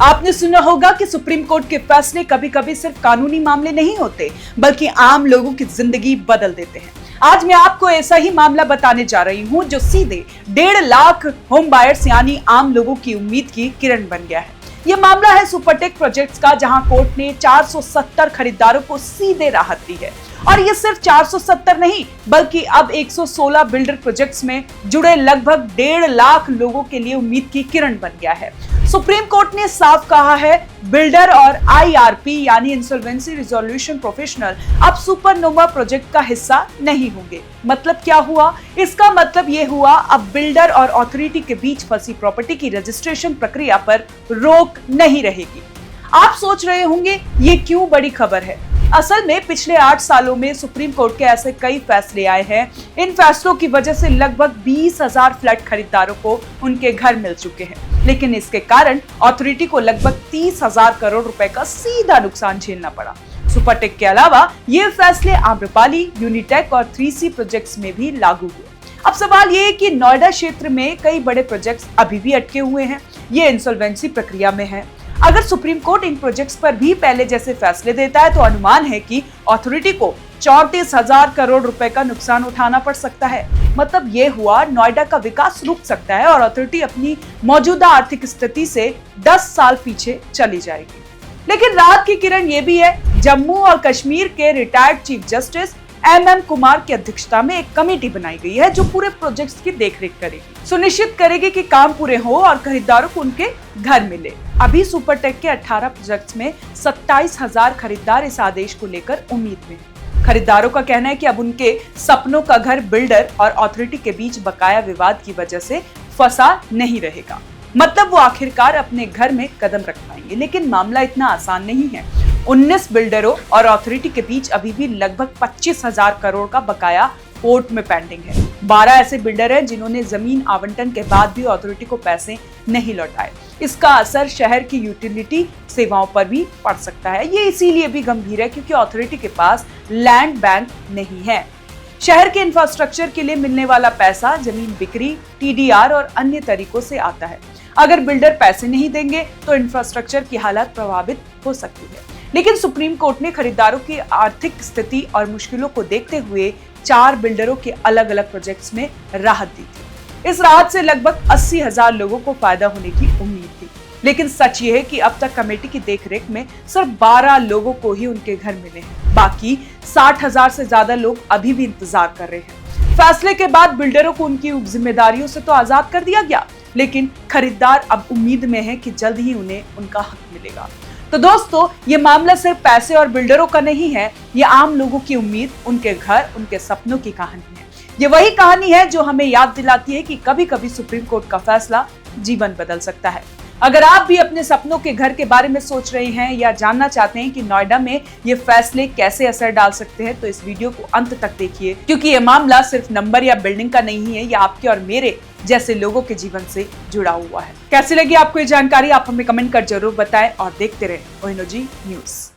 आपने सुना होगा कि सुप्रीम कोर्ट के फैसले कभी कभी सिर्फ कानूनी मामले नहीं होते, बल्कि आम लोगों की जिंदगी बदल देते हैं। आज मैं आपको ऐसा ही मामला बताने जा रही हूं जो सीधे 1.5 लाख होम बायर्स यानी आम लोगों की उम्मीद की किरण बन गया है। ये मामला है सुपरटेक प्रोजेक्ट्स का, जहां कोर्ट ने 470 खरीदारों को सीधे राहत दी है। और ये सिर्फ 470 नहीं, बल्कि अब 116 बिल्डर प्रोजेक्ट्स में जुड़े लगभग 1.5 लाख लोगों के लिए उम्मीद की किरण बन गया है। सुप्रीम कोर्ट ने साफ कहा है, बिल्डर और IRP यानी इंसॉल्वेंसी रिजोल्यूशन प्रोफेशनल अब सुपरनोवा प्रोजेक्ट का हिस्सा नहीं होंगे। मतलब क्या हुआ? इसका मतलब ये हुआ, अब बिल्डर और अथॉरिटी के बीच फंसी प्रॉपर्टी की रजिस्ट्रेशन प्रक्रिया पर रोक नहीं रहेगी। आप सोच रहे होंगे ये क्यों बड़ी खबर है? असल में पिछले 8 सालों में सुप्रीम कोर्ट के ऐसे कई फैसले आए हैं। इन फैसलों की वजह से लगभग 20,000 फ्लैट खरीदारों को उनके घर मिल चुके हैं, लेकिन इसके कारण अथॉरिटी को लगभग 30,000 करोड़ रुपए का सीधा नुकसान झेलना पड़ा। सुपरटेक के अलावा ये फैसले आम्रपाली, यूनिटेक और 3C प्रोजेक्ट्स में भी लागू हुए। अब सवाल ये है कि नोएडा क्षेत्र में कई बड़े प्रोजेक्ट्स अभी भी अटके हुए हैं, ये इंसॉल्वेंसी प्रक्रिया में है। अगर सुप्रीम कोर्ट इन प्रोजेक्ट्स पर भी पहले जैसे फैसले देता है तो अनुमान है कि अथॉरिटी को 34,000 करोड़ रुपए का नुकसान उठाना पड़ सकता है। मतलब ये हुआ, नोएडा का विकास रुक सकता है और अथॉरिटी अपनी मौजूदा आर्थिक स्थिति से 10 साल पीछे चली जाएगी। लेकिन राहत की किरण ये भी है, जम्मू और कश्मीर के retired chief justice MM Kumar की अध्यक्षता में एक कमेटी बनाई गई है जो पूरे प्रोजेक्ट्स की देखरेख करेगी, सुनिश्चित करेगी कि काम पूरे हो और खरीदारों को उनके घर मिले। अभी सुपरटेक के 18 प्रोजेक्ट्स में 27,000 खरीदार इस आदेश को लेकर उम्मीद में हैं। खरीदारों का कहना है कि अब उनके सपनों का घर बिल्डर और अथॉरिटी के बीच बकाया विवाद की वजह से फंसा नहीं रहेगा। मतलब वो आखिरकार अपने घर में कदम रख पाएंगे। लेकिन मामला इतना आसान नहीं है। 19 बिल्डरों और अथॉरिटी के बीच अभी भी लगभग 25,000 करोड़ का बकाया कोर्ट में पेंडिंग है। 12 ऐसे बिल्डर हैं जिन्होंने जमीन आवंटन के बाद भी अथॉरिटी को पैसे नहीं लौटाए। इसका असर शहर की यूटिलिटी सेवाओं पर भी पड़ सकता है। ये इसीलिए भी गंभीर है क्योंकि अथॉरिटी के पास लैंड बैंक नहीं है। शहर के इंफ्रास्ट्रक्चर के लिए मिलने वाला पैसा जमीन बिक्री, TDR और अन्य तरीकों से आता है। अगर बिल्डर पैसे नहीं देंगे तो इंफ्रास्ट्रक्चर की हालत प्रभावित हो सकती है। लेकिन सुप्रीम कोर्ट ने खरीदारों की आर्थिक स्थिति और मुश्किलों को देखते हुए 4 बिल्डरों के अलग अलग प्रोजेक्ट्स में राहत दी थी। इस राहत से लगभग 80,000 लोगों को फायदा होने की उम्मीद थी। लेकिन सच ये है कि अब तक कमेटी की देखरेख में सिर्फ 12 लोगों को ही उनके घर मिले हैं। बाकी 60,000 से ज्यादा लोग अभी भी इंतजार कर रहे हैं। फैसले के बाद बिल्डरों को उनकी जिम्मेदारियों से तो आजाद कर दिया गया, लेकिन खरीदार अब उम्मीद में है कि जल्द ही उन्हें उनका हक मिलेगा। तो दोस्तों, ये मामला सिर्फ पैसे और बिल्डरों का नहीं है, ये आम लोगों की उम्मीद, उनके घर, उनके सपनों की कहानी है। ये वही कहानी है जो हमें याद दिलाती है कि कभी कभी सुप्रीम कोर्ट का फैसला जीवन बदल सकता है। अगर आप भी अपने सपनों के घर के बारे में सोच रहे हैं या जानना चाहते हैं कि नोएडा में ये फैसले कैसे असर डाल सकते हैं, तो इस वीडियो को अंत तक देखिए, क्योंकि ये मामला सिर्फ नंबर या बिल्डिंग का नहीं है, ये आपके और मेरे जैसे लोगों के जीवन से जुड़ा हुआ है। कैसी लगी आपको ये जानकारी? आप हमें कमेंट कर जरूर बताएं और देखते रहें ONOG न्यूज।